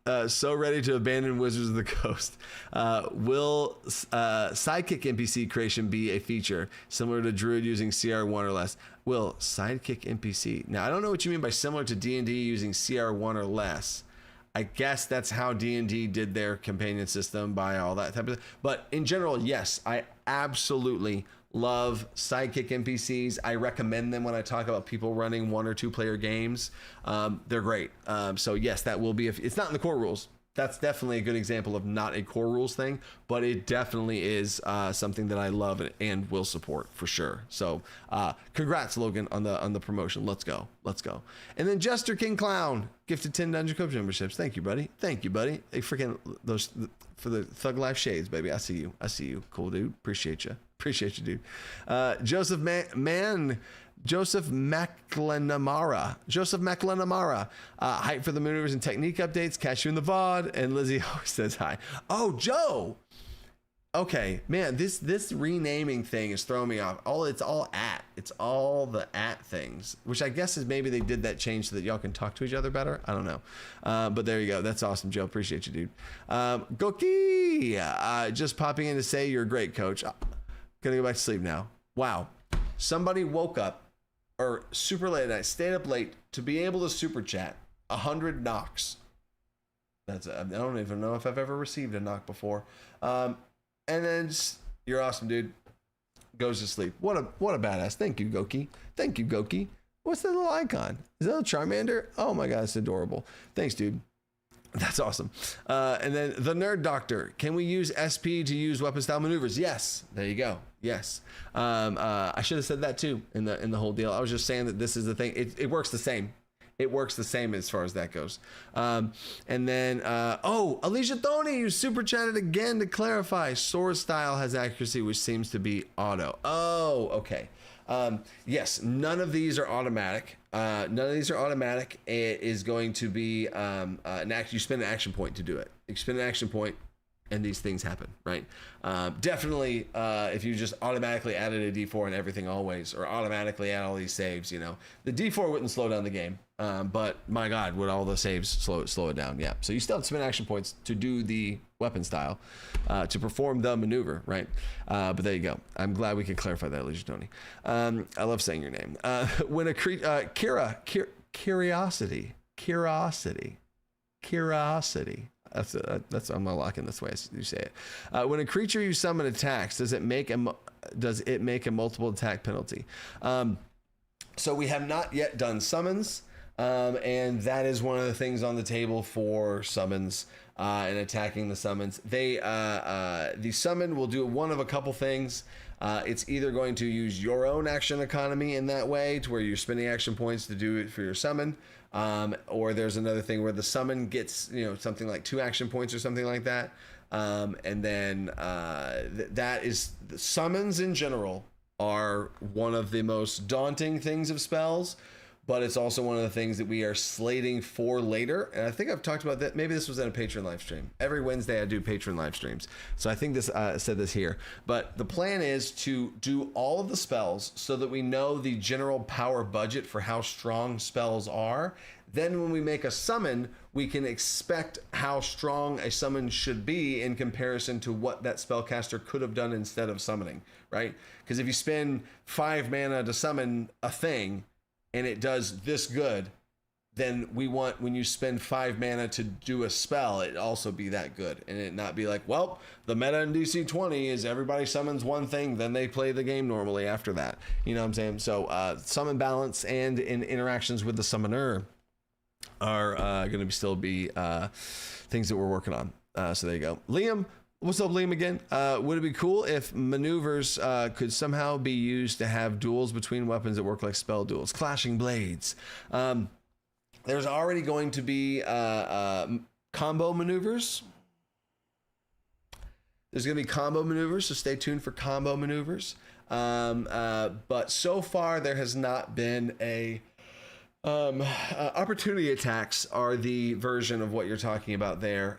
So ready to abandon Wizards of the Coast. Will sidekick NPC creation be a feature similar to Druid using CR1 or less? Will sidekick NPC? Now, I don't know what you mean by similar to D&D using CR1 or less. I guess that's how D&D did their companion system by all that type of thing. But in general, yes, I absolutely love sidekick NPCs. I recommend them when I talk about people running 1 or 2 player games. They're great. So yes, that will be, it's not in the core rules. That's definitely a good example of not a core rules thing, but it definitely is something that I love and will support for sure. So congrats, Logan, on the promotion. Let's go. And then Jester King Clown gifted 10 Dungeon Coach memberships. Thank you, buddy. Hey, freaking those for the Thug Life shades, baby. I see you. Cool, dude. Appreciate you, dude. Joseph McLenamara. Hype for the maneuvers and technique updates. Catch you in the VOD. And Lizzie always says hi. Oh, Joe. Okay, man, this renaming thing is throwing me off. It's all the at things, which I guess is maybe they did that change so that y'all can talk to each other better. I don't know. But there you go. That's awesome, Joe. Appreciate you, dude. Goki, just popping in to say you're a great coach. Gonna go back to sleep now. Wow. Somebody woke up or super late at night, stayed up late to be able to super chat 100 knocks. I don't even know if I've ever received a knock before. And then just, you're awesome, dude. Goes to sleep. What a badass. Thank you, Goki. What's that little icon? Is that a Charmander? Oh my God, it's adorable. Thanks, dude. That's awesome. And then the Nerd Doctor. Can we use SP to use weapon style maneuvers? Yes. There you go. Yes. I should have said that too in the whole deal. I was just saying that this is the thing. It works the same. It works the same as far as that goes. And then, Alicia Tony, you super chatted again to clarify. Sword style has accuracy, which seems to be auto. Oh, okay. Yes, none of these are automatic. It is going to be you spend an action point to do it. You spend an action point and these things happen, right? Definitely, if you just automatically added a D4 and everything always, or automatically add all these saves, the D4 wouldn't slow down the game. But my God, would all the saves slow it down? Yeah. So you still have to spend action points to do the weapon style, to perform the maneuver, right? But there you go. I'm glad we could clarify that, Alicia Tony. I love saying your name. When a curiosity. That's I'm not locking this way as you say it. When a creature you summon attacks, does it make a multiple attack penalty? So we have not yet done summons, and that is one of the things on the table for summons and attacking the summons. The summon will do one of a couple things. It's either going to use your own action economy in that way, to where you're spending action points to do it for your summon. Or there's another thing where the summon gets, something like 2 action points or something like that. And then that is, the summons in general are one of the most daunting things of spells, but it's also one of the things that we are slating for later. And I think I've talked about that. Maybe this was in a Patreon live stream. Every Wednesday I do Patreon live streams. So I think this said this here, but the plan is to do all of the spells so that we know the general power budget for how strong spells are. Then when we make a summon, we can expect how strong a summon should be in comparison to what that spellcaster could have done instead of summoning, right? Because if you spend 5 mana to summon a thing and it does this good, then we want, when you spend 5 mana to do a spell, it also be that good, and it not be like, well, the meta in DC20 is everybody summons one thing, then they play the game normally after that. You know what I'm saying? So summon balance and in interactions with the summoner are going to still be things that we're working on. So there you go. Liam, what's up, Liam, again? Would it be cool if maneuvers could somehow be used to have duels between weapons that work like spell duels? Clashing blades. There's already going to be combo maneuvers. There's going to be combo maneuvers, so stay tuned for combo maneuvers. But so far, there has not been a... opportunity attacks are the version of what you're talking about there.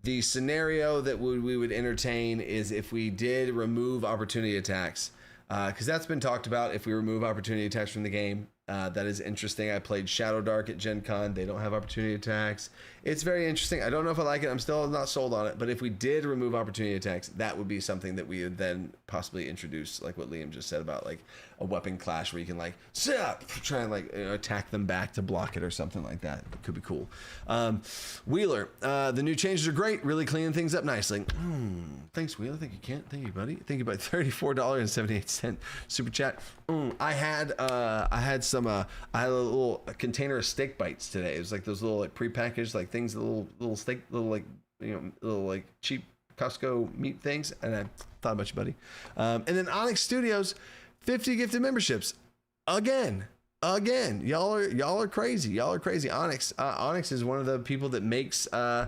The scenario that we would entertain is if we did remove opportunity attacks, because that's been talked about. If we remove opportunity attacks from the game, That is interesting. I played Shadow Dark at Gen Con. They don't have opportunity attacks. It's very interesting. I don't know if I like it. I'm still not sold on it. But if we did remove opportunity attacks, that would be something that we would then possibly introduce, like what Liam just said about like a weapon clash where you can like try and like attack them back to block it or something like that. It could be cool. Wheeler, the new changes are great. Really cleaning things up nicely. Thanks, Wheeler. Thank you, Kent. Thank you, buddy. Thank you, buddy. $34.78 super chat. I had a little container of steak bites today. It was like those little like prepackaged like things, little steak, little like cheap Costco meat things, and I thought about you, buddy. And then Onyx Studios, 50 gifted memberships again. Y'all are crazy. Onyx is one of the people that makes you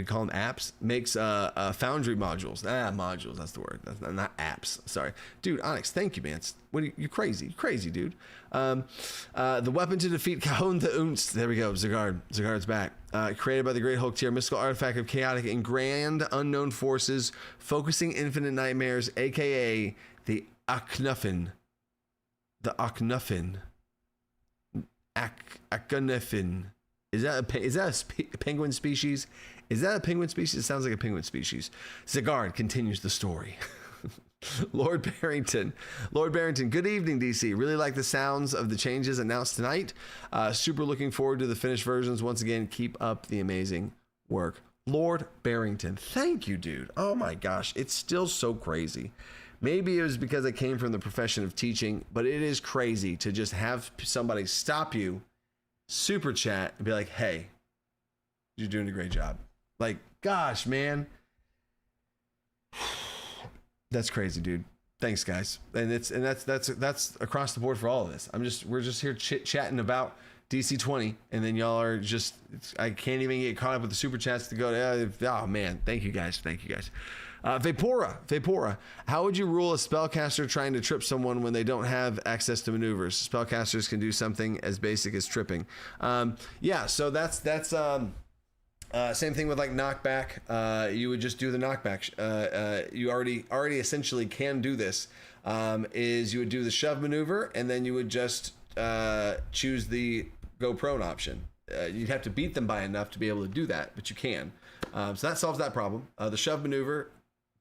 call them apps, makes Foundry modules. Modules, that's the word. That's not apps. Sorry, dude. Onyx, thank you, man. You crazy, dude. The weapon to defeat Cajon the Unst. There we go. Zagard's back. Created by the Great Hulk tier, mystical artifact of chaotic and grand unknown forces, focusing infinite nightmares, aka the Aknuffin. Aknuffin. Is that a penguin species? Is that a penguin species? It sounds like a penguin species. Zagard continues the story. Lord Barrington, good evening, DC. Really like the sounds of the changes announced tonight. Super looking forward to the finished versions. Once again, keep up the amazing work. Lord Barrington, thank you, dude. Oh my gosh, it's still so crazy. Maybe it was because I came from the profession of teaching, but it is crazy to just have somebody stop you, super chat, and be like, hey, you're doing a great job. Like, gosh, man. That's crazy, dude. Thanks, guys. And that's across the board for all of this. We're just here chit-chatting about DC20, and then y'all are just, I can't even get caught up with the super chats to go to, oh man, thank you guys. Vapora, how would you rule a spellcaster trying to trip someone when they don't have access to maneuvers? Spellcasters can do something as basic as tripping. So that's same thing with like knockback. You would just do the knockback. You already essentially can do this. Is you would do the shove maneuver, and then you would just choose the go prone option. You'd have to beat them by enough to be able to do that, but you can. So that solves that problem. The shove maneuver,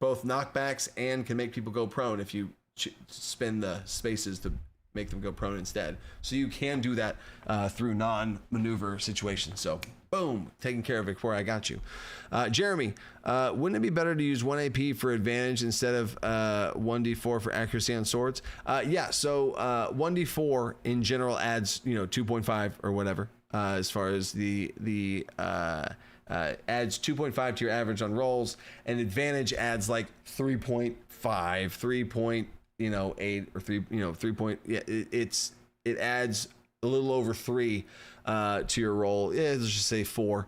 both knockbacks and can make people go prone if you spin the spaces to make them go prone instead. So you can do that through non-maneuver situations. So boom, taking care of it before I got you. Jeremy, wouldn't it be better to use 1 AP for advantage instead of 1d4 for accuracy on swords? So 1d4 in general adds 2.5 or whatever as far as the adds 2.5 to your average on rolls, and advantage adds like 3.5, 3.8 or 3 point. Yeah, it adds a little over 3 to your roll. Yeah, let's just say 4.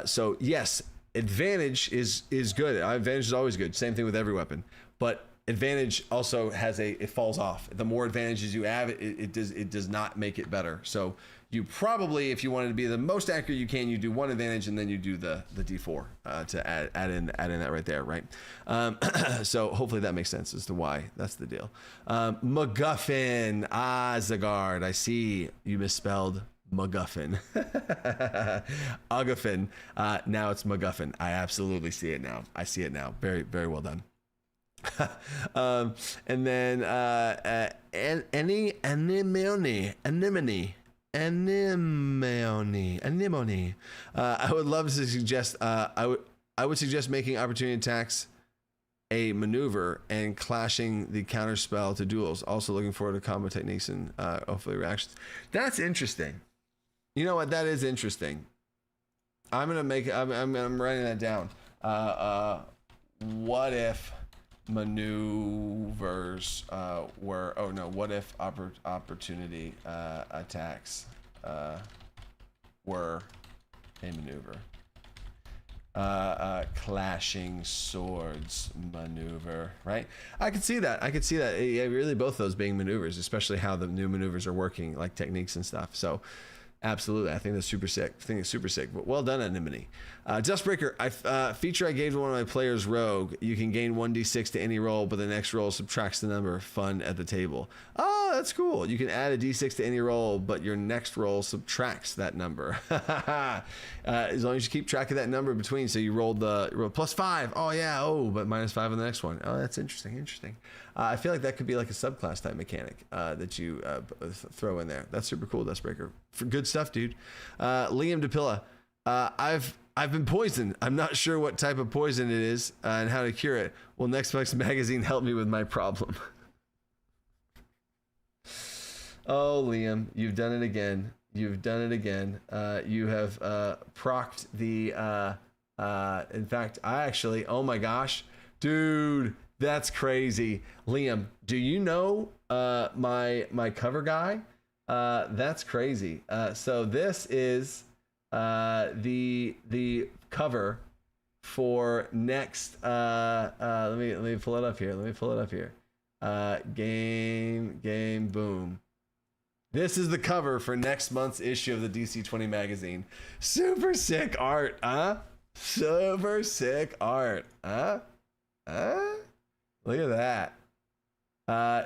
So yes, advantage is good. Advantage is always good. Same thing with every weapon, but advantage also has it falls off. The more advantages you have, it does not make it better. So you probably, if you wanted to be the most accurate you can, you do 1 advantage and then you do the d4 to add in that right there, right? So hopefully that makes sense as to why that's the deal. MacGuffin, Zagard, I see you misspelled MacGuffin. Agaffin. Now it's MacGuffin. I absolutely see it now. Very, very well done. And then anemone. I would love to suggest. I would suggest making opportunity attacks a maneuver and clashing the counter spell to duels. Also looking forward to combo techniques and hopefully reactions. That's interesting. You know what? That is interesting. I'm writing that down. What if maneuvers what if opportunity attacks were a maneuver? Clashing swords maneuver, right? I could see that. Yeah, really both those being maneuvers, especially how the new maneuvers are working, like techniques and stuff. So Absolutely. I think that's super sick. I think it's super sick. But well done, Anemone. Dustbreaker, feature I gave to one of my players, Rogue. You can gain 1d6 to any roll, but the next roll subtracts the number. Fun at the table. Oh, that's cool. You can add a d6 to any roll, but your next roll subtracts that number. As long as you keep track of that number between. So you rolled +5. Oh, yeah. Oh, but -5 on the next one. Oh, that's interesting. Interesting. I feel like that could be like a subclass type mechanic that you throw in there. That's super cool, Dustbreaker. For good stuff, dude. Liam DePilla. I've been poisoned. I'm not sure what type of poison it is and how to cure it. Will Next Month's magazine help me with my problem? Oh, Liam, you've done it again. You've done it again. You have procced the. In fact, oh my gosh, dude, that's crazy. Liam, do you know my cover guy? That's crazy. So this is the cover for next. Let me pull it up here. Game boom. This is the cover for next month's issue of the DC20 magazine. Super sick art, huh? Super sick art, huh? Look at that.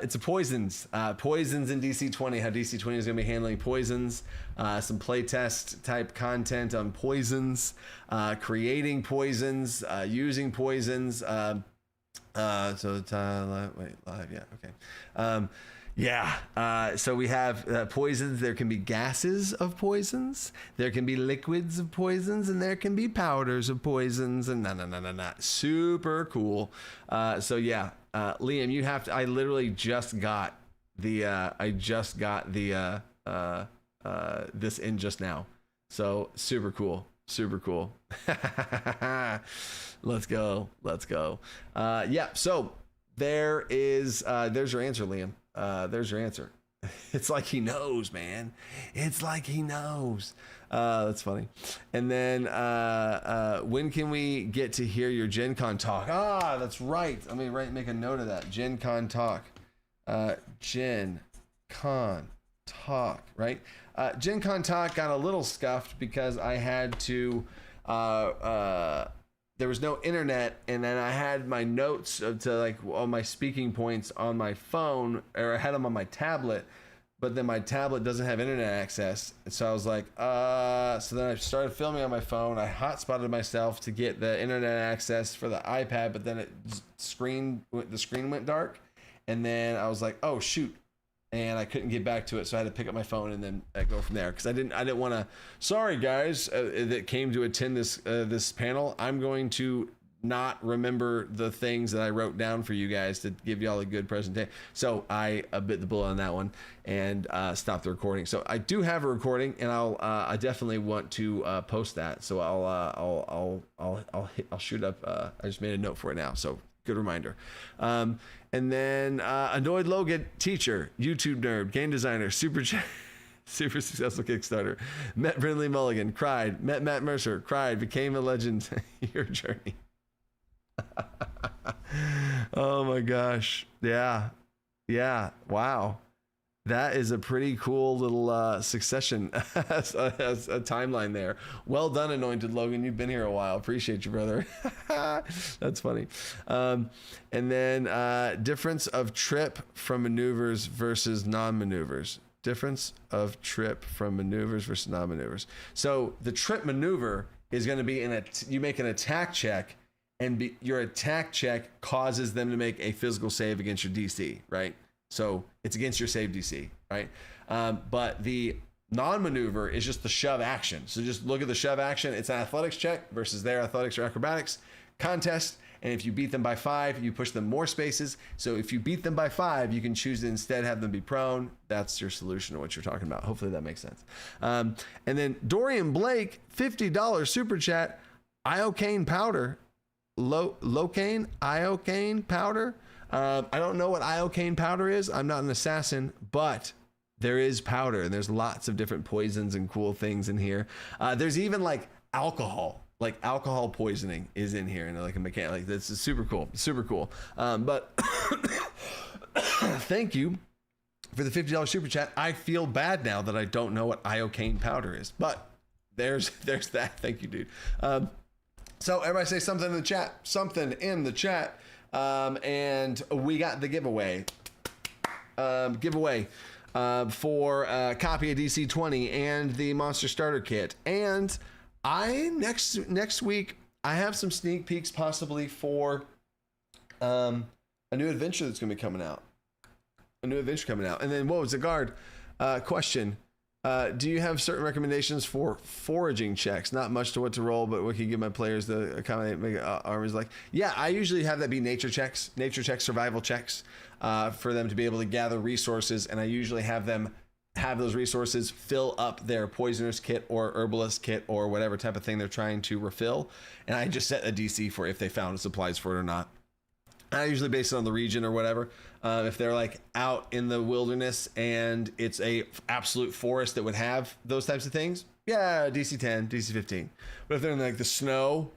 It's a poisons in DC20. How DC20 is going to be handling poisons. Some playtest type content on poisons, creating poisons, using poisons. So it's wait, live, yeah, okay. So we have poisons. There can be gases of poisons. There can be liquids of poisons, and there can be powders of poisons. And super cool. Liam, you have to. I literally just got the. This in just now. So super cool. Super cool. Let's go. So there's your answer, Liam. There's your answer. It's like he knows, man. It's like he knows. That's funny. And then when can we get to hear your Gen Con talk? That's right. Let me make a note of that. Gen Con talk. Gen Con talk, right? Gen Con talk got a little scuffed because I had to there was no internet, and then I had my notes to like all my speaking points on my phone, or I had them on my tablet, but then my tablet doesn't have internet access. And so I was like, so then I started filming on my phone. I hotspotted myself to get the internet access for the iPad, but then the screen went dark. And then I was like, oh shoot. And I couldn't get back to it, so I had to pick up my phone and then go from there. Because I didn't want to. Sorry, guys, that came to attend this panel. I'm going to not remember the things that I wrote down for you guys to give y'all a good presentation. So I bit the bullet on that one and stopped the recording. So I do have a recording, and I definitely want to post that. So I'll shoot up. I just made a note for it now. So good reminder. And then Annoyed Logan, teacher, YouTube nerd, game designer, super successful Kickstarter. Met Brindley Mulligan, cried. Met Matt Mercer, cried. Became a legend. Your journey. Oh my gosh. Yeah. Wow. That is a pretty cool little succession as a timeline there. Well done, Anointed Logan. You've been here a while. Appreciate you, brother. That's funny. And then difference of trip from maneuvers versus non-maneuvers. Difference of trip from maneuvers versus non-maneuvers. So the trip maneuver is going to be you make an attack check, and your attack check causes them to make a physical save against your DC, right? So it's against your save DC, right? But the non-maneuver is just the shove action. So just look at the shove action. It's an athletics check versus their athletics or acrobatics contest. And if you beat them by 5, you push them more spaces. So if you beat them by 5, you can choose to instead have them be prone. That's your solution to what you're talking about. Hopefully that makes sense. And then Dorian Blake, $50 super chat. Iocane powder. Locaine? Iocane powder? I don't know what iocane powder is. I'm not an assassin, but there is powder, and there's lots of different poisons and cool things in here. There's even like alcohol poisoning is in here, and like a mechanic. Like this is super cool. But thank you for the $50 super chat. I feel bad now that I don't know what iocane powder is, but there's that. Thank you, dude. So everybody say something in the chat. Something in the chat. And we got the giveaway. For a copy of DC20 and the Monster Starter Kit. And next week I have some sneak peeks possibly for a new adventure that's going to be coming out. And then what was the guard question? Do you have certain recommendations for foraging checks? Not much to what to roll, but what can you give my players to accommodate armies? Like, yeah, I usually have that be nature checks, survival checks, for them to be able to gather resources. And I usually have them have those resources fill up their poisoner's kit or herbalist kit or whatever type of thing they're trying to refill. And I just set a DC for if they found supplies for it or not. I usually base it on the region or whatever. If they're like out in the wilderness and it's a absolute forest that would have those types of things, yeah, DC10, DC15. But if they're in like the snow,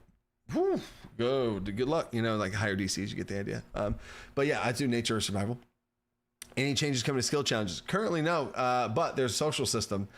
good luck. You know, like higher DCs, you get the idea. But yeah, I do nature or survival. Any changes coming to skill challenges? Currently, no. But there's social system.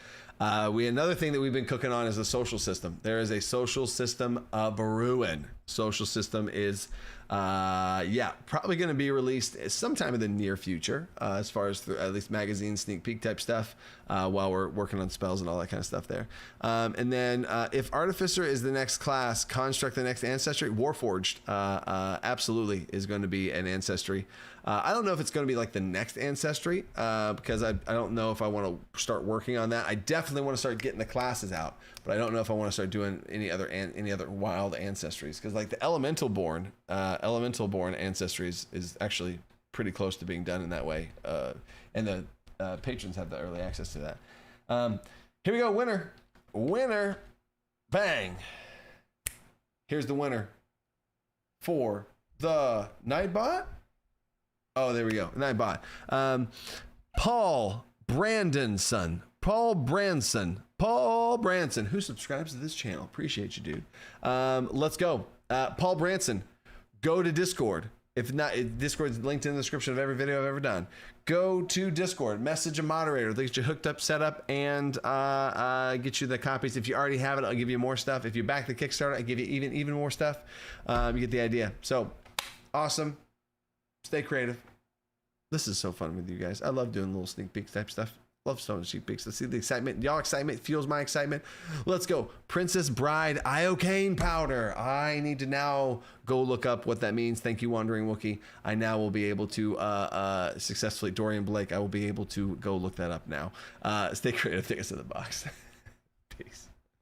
Another thing that we've been cooking on is the social system. There is a social system of ruin. Social system is, probably going to be released sometime in the near future, as far as at least magazine sneak peek type stuff, while we're working on spells and all that kind of stuff there. And then if Artificer is the next class, Construct the next Ancestry, Warforged absolutely is going to be an Ancestry. I don't know if it's going to be like the next Ancestry, because I don't know if I want to start working on that. I definitely want to start getting the classes out, but I don't know if I want to start doing any other wild Ancestries, because like the Elemental Born Ancestries is actually pretty close to being done in that way, and the patrons have the early access to that. Here we go, winner, bang. Here's the winner for the Nightbot. Oh, there we go, Nightbot. Paul Branson, who subscribes to this channel. Appreciate you, dude. Let's go. Paul Branson, go to Discord. If not, Discord's linked in the description of every video I've ever done. Go to Discord, message a moderator. They'll get you hooked up, set up, and get you the copies. If you already have it, I'll give you more stuff. If you back the Kickstarter, I'll give you even more stuff. You get the idea. So, awesome. Stay creative. This is so fun with you guys. I love doing little sneak peek type stuff. Love Stone Sneak Peeks. Let's see the excitement. Y'all excitement fuels my excitement. Let's go. Princess Bride iocane powder. I need to now go look up what that means. Thank you, Wandering Wookiee. I now will be able to successfully, Dorian Blake, I will be able to go look that up now. Stay creative. Take us to the box. Peace.